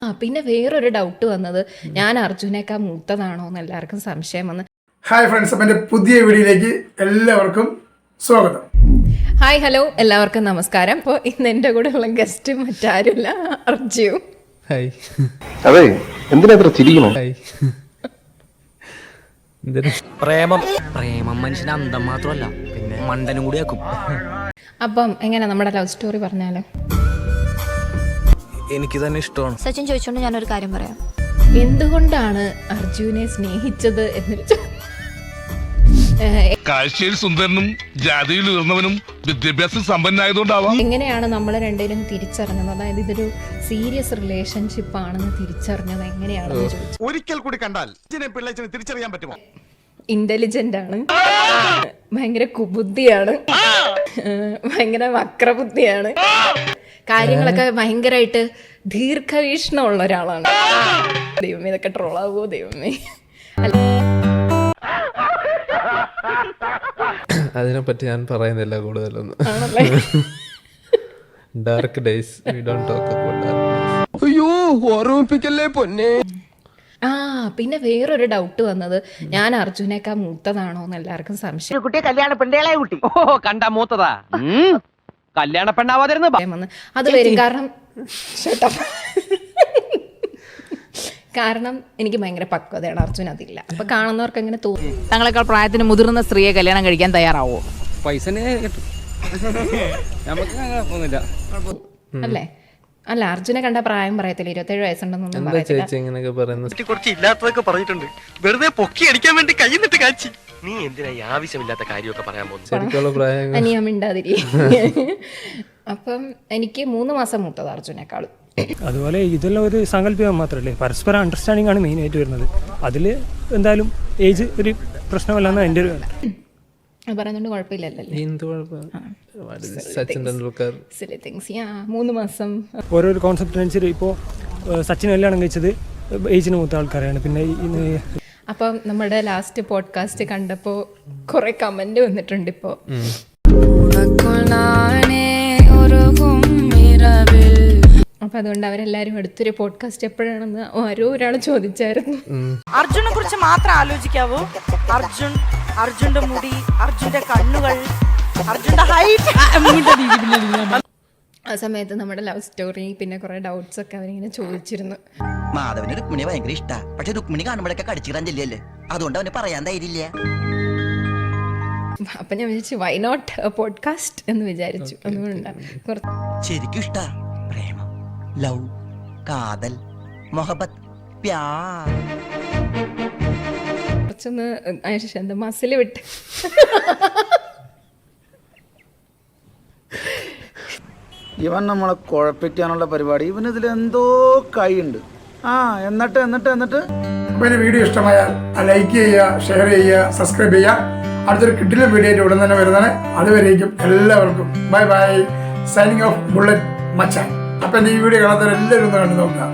പിന്നെ വേറൊരു ഡൗട്ട് വന്നത് ഞാൻ അർജുനേക്കാൾ മൂത്തതാണോ എന്ന് എല്ലാവർക്കും സംശയം വന്ന്. ഹായ് ഫ്രണ്ട്സ്, അപ്പം എൻ്റെ പുതിയ വീഡിയോയിലേക്ക് എല്ലാവർക്കും സ്വാഗതം. ഹായ് ഹലോ എല്ലാവർക്കും നമസ്കാരം. അപ്പോൾ ഇന്ന് എൻ്റെ കൂടെ ഉള്ള ഗസ്റ്റ് മറ്റാരുമില്ല, അർജു. ഹായ്. അതെ, എന്തിനാ ഇത്ര ചിരിക്കണം? പ്രേമം മനുഷ്യന് അന്തം മാത്രമല്ല, പിന്നെ മണ്ടനും കൂടി ആക്കും. അപ്പം എങ്ങനെ നമ്മുടെ ലവ് സ്റ്റോറി പറഞ്ഞാലോ? എനിക്ക് തന്നെ ഇഷ്ടമാണ്. സച്ചിൻ ചോദിച്ചോണ്ട് ഞാനൊരു കാര്യം പറയാം. എന്തുകൊണ്ടാണ് അർജുനെ സ്നേഹിച്ചത് എന്നൊരു കാഴ്ചയിൽ സുന്ദരനും ജാതിയിൽ ഉയർന്നവനും വിദ്യാഭ്യാസം സമ്പന്നായതുകൊണ്ടാവാം. എങ്ങനെയാണ് നമ്മൾ രണ്ടുപേരും തിരിച്ചറിഞ്ഞത്? അതായത് ഇതൊരു സീരിയസ് റിലേഷൻഷിപ്പ് ആണെന്ന് തിരിച്ചറിഞ്ഞത് എങ്ങനെയാണെന്ന് ചോദിച്ചു. ഒരിക്കൽ കൂടി കണ്ടാൽ പിള്ളേച്ചനെ തിരിച്ചറിയാൻ പറ്റുമോ? ഇന്റലിജന്റ് ആണ്, ഭയങ്കര കുബുദ്ധിയാണ്, ഭയങ്കര വക്രബുദ്ധിയാണ്, കാര്യങ്ങളൊക്കെ ഭയങ്കരമായിട്ട് ദീർഘവീക്ഷണമുള്ള ഒരാളാണ്. ദൈവമേ, ഇതൊക്കെ ട്രോളാവോ ദൈവമേ. അതിനെപ്പറ്റി ഞാൻ പറയുന്നില്ല കൂടുതലൊന്നും. ആണല്ലേ? Dark days, we don't talk about dark days. അയ്യോ, ഓർമ്മിപ്പിക്കല്ലേ പൊന്നെ. പിന്നെ വേറൊരു ഡൗട്ട് വന്നത് ഞാൻ അർജുനേക്കാൾ മൂത്തതാണോ എന്ന് എല്ലാവർക്കും സംശയം കുട്ടിയെ കല്യാണ പെണ്ണേളെ കുട്ടി കണ്ട മൂത്തതാ, കല്യാണ പെണ്ണാവാതിരുന്നു വന്ന്. അത് വരും കാരണം എനിക്ക് ഭയങ്കര പക്വതയാണ്, അർജുൻ അതില്ല. അപ്പൊ കാണുന്നവർക്ക് അങ്ങനെ തോന്നും. തങ്ങളെക്കാൾ പ്രായത്തിന് മുതിർന്ന സ്ത്രീയെ കല്യാണം കഴിക്കാൻ തയ്യാറാവോ? പൈസ അല്ലേ? അല്ല, അർജുനെ കണ്ട പ്രായം പറയത്തില്ല, 27 വയസ്സുണ്ടെന്നൊന്നും എന്താ പറയത്തില്ല. ചേച്ചി ഇങ്ങനെയൊക്കെ പറയുന്നത്? കുറച്ച് ഇല്ലാത്തതൊക്കെ പറഞ്ഞിട്ടുണ്ട്. വെറുതെ പൊക്കി അടിക്കാൻ വേണ്ടി കൈ നിട്ട് കാച്ചി. നീ എന്തിനാ ഈ ആവശ്യമില്ലാത്ത കാര്യമൊക്കെ പറയാൻ പോകുന്നത്? ശരിക്കുള്ള പ്രായം അനിയാ മിണ്ടാതിരി. അപ്പം എനിക്ക് 3 മാസം മൂത്തത് അർജുനേക്കാളും. അതുപോലെ ഇതെല്ലാം ഒരു സങ്കല്പിക്കാൻ മാത്രമല്ലേ, പരസ്പരം അണ്ടർസ്റ്റാൻഡിംഗ് ആണ് മെയിൻ ആയിട്ട് വരുന്നത്. അതിൽ എന്തായാലും ഏജ് ഒരു പ്രശ്നമല്ലെന്ന് എൻ്റെ ഒരു പറയുന്നുണ്ട്, കുഴപ്പമില്ലല്ലോ. എന്ത് കുഴപ്പം? സച്ചിൻ ടെണ്ടുൽക്കർ 3 മാസം. ഓരോരോ കോൺസെപ്റ്റ് അനുസരിച്ച് ഇപ്പോൾ സച്ചിൻ കല്യാണം കഴിച്ചത് ഏജിന് മൂത്ത ആൾക്കാരാണ്. പിന്നെ അപ്പം നമ്മുടെ ലാസ്റ്റ് പോഡ്കാസ്റ്റ് കണ്ടപ്പോൾ കുറെ കമന്റ് വന്നിട്ടുണ്ട്. ഇപ്പോൾ അപ്പൊ അതുകൊണ്ട് അവരെല്ലാരും അടുത്തൊരു പോഡ്കാസ്റ്റ് എപ്പോഴാണെന്ന് ആരോ ഒരാൾ ചോദിച്ചായിരുന്നു. അർജുനെ കുറിച്ച് മാത്രം ആലോചിക്കാവൂ. അർജുന്റെ മുടി, അർജുന്റെ കണ്ണുകൾ, അർജുന്റെ ഹൈറ്റ്. ആ സമയത്ത് നമ്മുടെ ലവ് സ്റ്റോറി പിന്നെ കുറെ ഡൗട്ട്സ് ഒക്കെ അവരിങ്ങനെ ചോദിച്ചിരുന്നു. മാധവന് രുക്മിണി ഭയങ്കര ഇഷ്ടാ. പക്ഷെ രുക്മിണി കാണുമ്പോഴൊക്കെ കടിച്ചിടാൻ ചെല്ലിയല്ലേ, അതുകൊണ്ട് അവന് പറയാൻ ധൈര്യമില്ല. അപ്പൊ ഞാൻ വിചാരിച്ചു വൈ നോട്ട് പോഡ്കാസ്റ്റ് എന്ന് വിചാരിച്ചു. അതുകൊണ്ടാണ് ശരിക്കും ഇഷ്ടാ. പ്രേമം, ലവ്, കാതൽ, മൊഹബത്ത്, പ്യാർ. കുറച്ചൊന്ന് എന്താ മസിൽ വിട്ട്. ഇവൻ നമ്മളെ കുഴപ്പിക്കാനുള്ള പരിപാടി, ഇവനിതിൽ എന്തോ കൈയുണ്ട്. എന്നിട്ട് അപ്പോൾ ഈ വീഡിയോ ഇഷ്ടമായാൽ ലൈക്ക് ചെയ്യുക, ഷെയർ ചെയ്യുക, സബ്സ്ക്രൈബ് ചെയ്യുക. അടുത്തൊരു കിട്ടില്ല വീഡിയോ ആയിട്ട് ഉടൻ തന്നെ വരുന്നതാണ്. അതുവരേക്കും എല്ലാവർക്കും bye bye. Signing off bullet മച്ചാൻ. അപ്പം ഈ വീഡിയോ കാണാത്തവരെല്ലാവരും ഒന്ന് കണ്ടു നോക്കുക.